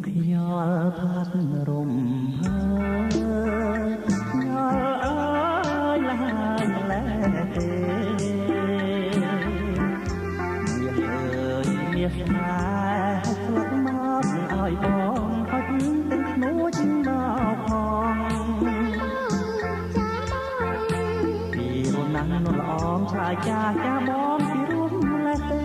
ខ្យល់ផាត់រំហើខ្យល់អើយឡាយម្លែទេមាសអើយមាសស្នេហ៍ស្លាប់មកឲ្យបងហត់ទាំងស្នួចមកផងពីរណាស់នោះល្អងឆ្លើយចាចាបងពីរួមម្លេះទេ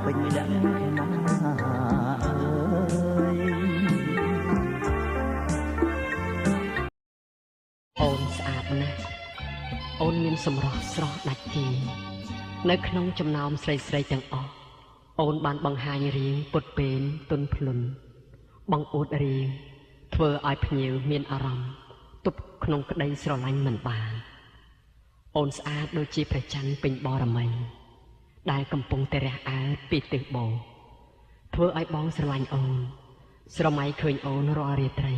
ពេញលក្ខណៈអើយអូនស្អាតណាស់អូនមានសម្រស់ស្រស់ដាច់គេនៅក្នុងចំណោមស្រីស្រីទាំងអស់អូនបានបង្ហាញរាងពុតពេនទន់ភ្លុនបង្អួតរាងធ្វើឲ្យភ្ញៀវមានអារម្មណ៍ទប់ក្នុងក្តីស្រឡាញ់មិនបានអូនស្អាតដូចជាព្រះច័ន្ទពេញបរមីដែលកំពុងតែរះអើតពីទិសបូរធ្វើឲ្យបងស្រឡាញ់អូនស្រមៃឃើញអូនរាល់រាត្រី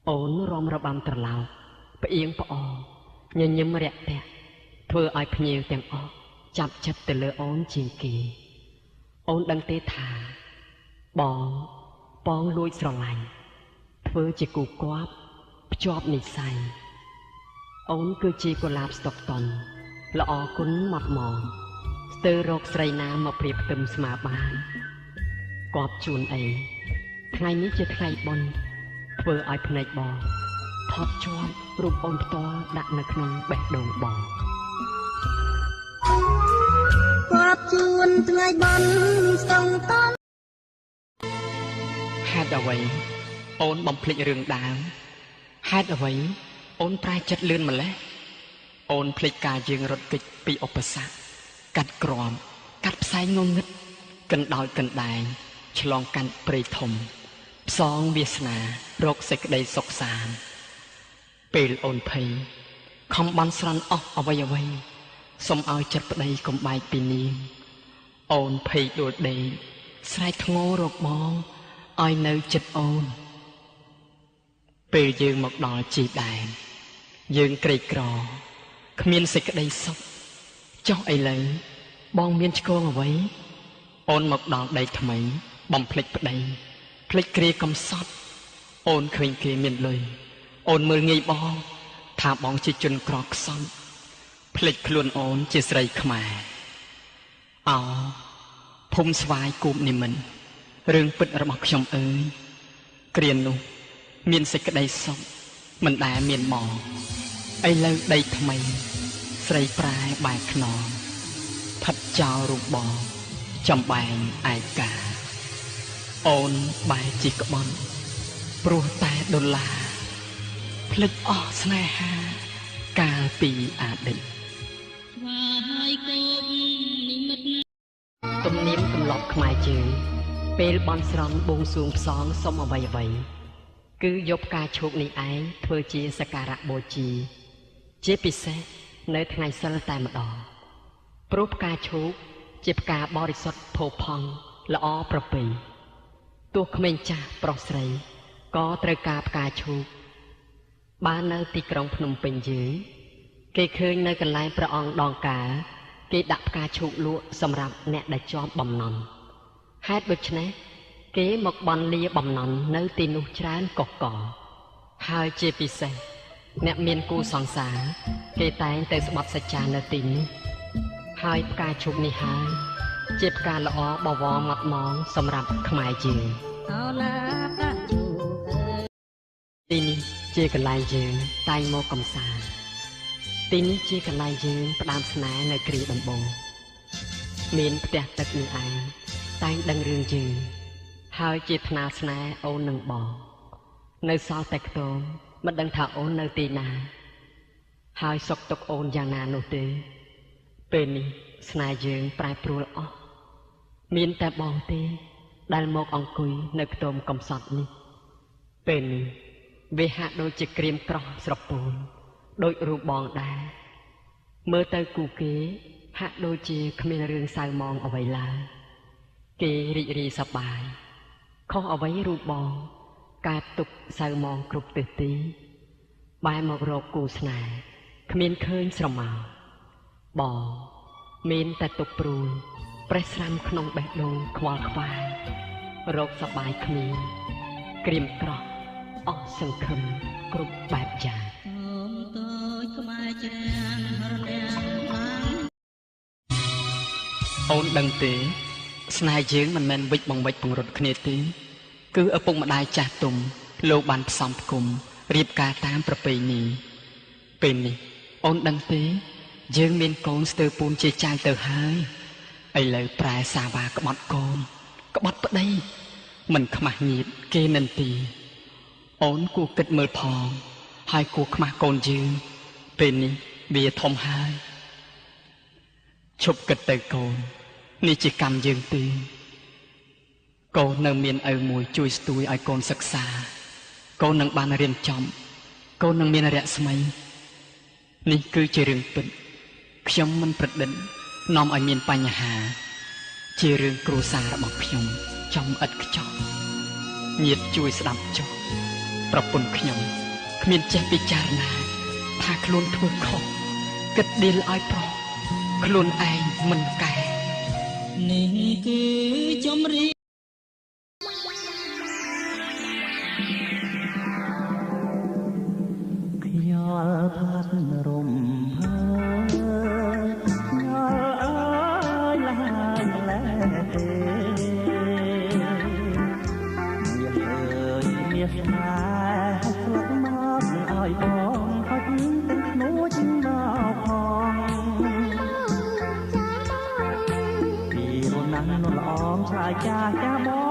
អូនរំរបាំត្រឡោកផ្អៀងផ្អងញញឹមរាក់ទាក់ធ្វើឲ្យភ្ញៀវទាំងអស់ចាប់ចិត្តទៅលើអូនជាងគេអូនដឹងទេថាបងលួចស្រឡាញ់ធ្វើជាគូគប់ភ្ជាប់និស្ស័យអូនគឺជាកុលាបស្តុកតុនល្អគុណមកមកស្ទើររកស្រីណាមកព្រៀបផ្ទឹមស្មើបានគប់ជូនអីថ្ងៃនេះជាថ្ងៃបុណ្យធ្វើឲ្យភ្នែកបងថត់ជាប់រូបអូនផ្ទាល់ដាក់នៅក្នុងបេះដូងបងគប់ជូនថ្ងៃបុណ្យស្ទង់តន់ហេតុអ្វីអូនបំភ្លេចរឿងដើមហេតុអ្វីអូនប្រែចិត្តលឿនម្ល៉េះអូនភ្លេចការយើងរត់គេចពីឧបសគ្គកាត់ក្រំកាត់ផ្សែងងងឹតកណ្ដោយកណ្ដែងឆ្លងកាត់ព្រៃធំផ្សងវាសនារកសេចក្តីសុខសាន្តពេលអូនភ័យខំបានស្រន់អស់អ្វីសូមឲ្យចិត្តប្តីកុំបែកពីនាងអូនភ័យដួលដេកស្រែកធ្ងររកបងឲ្យនៅចិត្តអូនពេលយើងមកដល់ជីដែនយើងក្រីក្រគ្មានសេចក្តីសុខចុះឥឡូវបងមានឆ្កងអ្វីអូនមកដល់ដីថ្មីបំភ្លេចប្តីភ្លេចគ្រាកំសត់អូនឃើញគេមានលុយអូនមើលងាយបងថាបងជាជនក្រខ្សត់ភ្លេចខ្លួនអូនជាស្រីខ្មែរអោភូមិស្វាយគូបនិមិត្តរឿងពិតរបស់ខ្ញុំអើយគ្រានោះមានសេចក្តីសុខមិនដែលមានមកឥឡូវដីថ្មីស្រីប្រែបែកខ្នងផិតចោលរូបបងចំបែងឯកាអូនបែកជាក្បន់ព្រោះតែដុល្លារភ្លេចអស់ស្នេហាកាលពីអតីតស្វាយគោមនិមិត្តទំនៀមទម្លាប់ខ្មែរយើងពេលបន់ស្រន់បួងសួងផ្សងសុំអ្វីគឺយកផ្កាឈូកនេះឯងធ្វើជាសក្ការៈបូជាជាពិសេសនៅថ្ងៃសិលតែម្ដងព្រោះផ្កាឈូកជាផ្កាបរិសុទ្ធផូរផង់ល្អប្រពៃទោះក្មេងចាស់ប្រុសស្រីក៏ត្រូវការផ្កាឈូកបាននៅទីក្រុងភ្នំពេញយើងគេឃើញនៅកន្លែងព្រះអង្គដងកាគេដាក់ផ្កាឈូកលក់សម្រាប់អ្នកដែលជាប់បំណន់ហេតុដូច្នេះគេមកបន់លាបំណន់នៅទីនោះច្រើនកកកហើយជាពិសេសអ្នកមានគូសង្សារគេតែងតែស្បត់សច្ចានៅទីនេះហើយផ្កាឈូកនេះហើយជាផ្កាល្អបវរម៉ត់ម៉ងសម្រាប់ខ្មែរយើងទីនេះជាកន្លែងយើងតែងមកកំសាន្តទីនេះជាកន្លែងយើងផ្ដើមស្នេហ៍នៅគ្រាដំបូងមានផ្ទះទឹកនេះឯងតែងដឹងរឿងយើងហើយជាថ្នាលស្នេហ៍អូននឹងបងនៅសល់តែខ្ទមមិនដឹងថាអូននៅទីណាហើយសុខទុក្ខអូនយ៉ាងណានោះទេពេលនេះស្នេហ៍យើងប្រែប្រួលអស់ មានតែបងទេដែលមកអង្គុយនៅខ្ទមកំសត់នេះពេលនេះវាហាក់ដូចជាក្រៀមក្រោះស្រពោនដូចរូបបងដែរមើលទៅគូគេហាក់ដូចជាគ្មានរឿងសៅមងអ្វីឡើយគេរីករាយសប្បាយខុសអ្វីរូបបងកើតទុកសៅមងគ្រប់ទិសទីបែរមករកគូស្នេហ៍គ្មានឃើញស្រមោលបងមានតែទុកព្រួយប្រេះស្រាំក្នុងបេះដូងខ្វល់ខ្វាយរោគសប្បាយគ្មានក្រៀមក្រោះអស់សង្ឃឹមគ្រប់បែបយ៉ាងអូនដឹងទេស្នេហ៍យើងមិនមែនវិច្ចបង្វិច្ចបង្រត់គ្នាទេគឺឪពុកម្ដាយចាស់ទុំលោកបានផ្សំផ្គុំរៀបការតាមប្រពៃណីពេលនេះអូនដឹងទេយើងមានកូនស្ទើរពូនជាចៅទៅហើយឥឡូវប្រែសាវ៉ាក្បត់កូនក្បត់ប្តីមិនខ្មាស់ញៀតគេនិន្ទាអូនគួរគិតមើលផងហើយគួរខ្មាស់កូនយើងពេលនេះវាធំហើយឈប់គិតទៅកូននេះជាកម្មយើងទេកូននៅមានឪមួយជួយស្ទួយឲ្យកូនសិក្សាកូននឹងបានរៀនចំកូននឹងមានរស្មីនេះគឺជារឿងពិតខ្ញុំមិនប្រឌិតនាំឲ្យមានបញ្ហាជារឿងគ្រួសាររបស់ខ្ញុំចំឥតខ្ចោះញាតិជួយស្ដាប់ចុះប្រពន្ធខ្ញុំគ្មានចេះពិចារណាថាខ្លួនធ្វើខុសគិតដៀលឲ្យប្រុសខ្លួនឯងមិនកែនេះគឺជំរាបខ្យល់ផាត់រំភើខ្យល់អើយឡាយលែទេមាសអើយមាសស្នេហ៍ស្លឹកមកឲ្យបងហត់ទាំងខ្នួចមកផងពីអូនណាស់នោះល្អងឆ្លើយចាស់ចាស់បង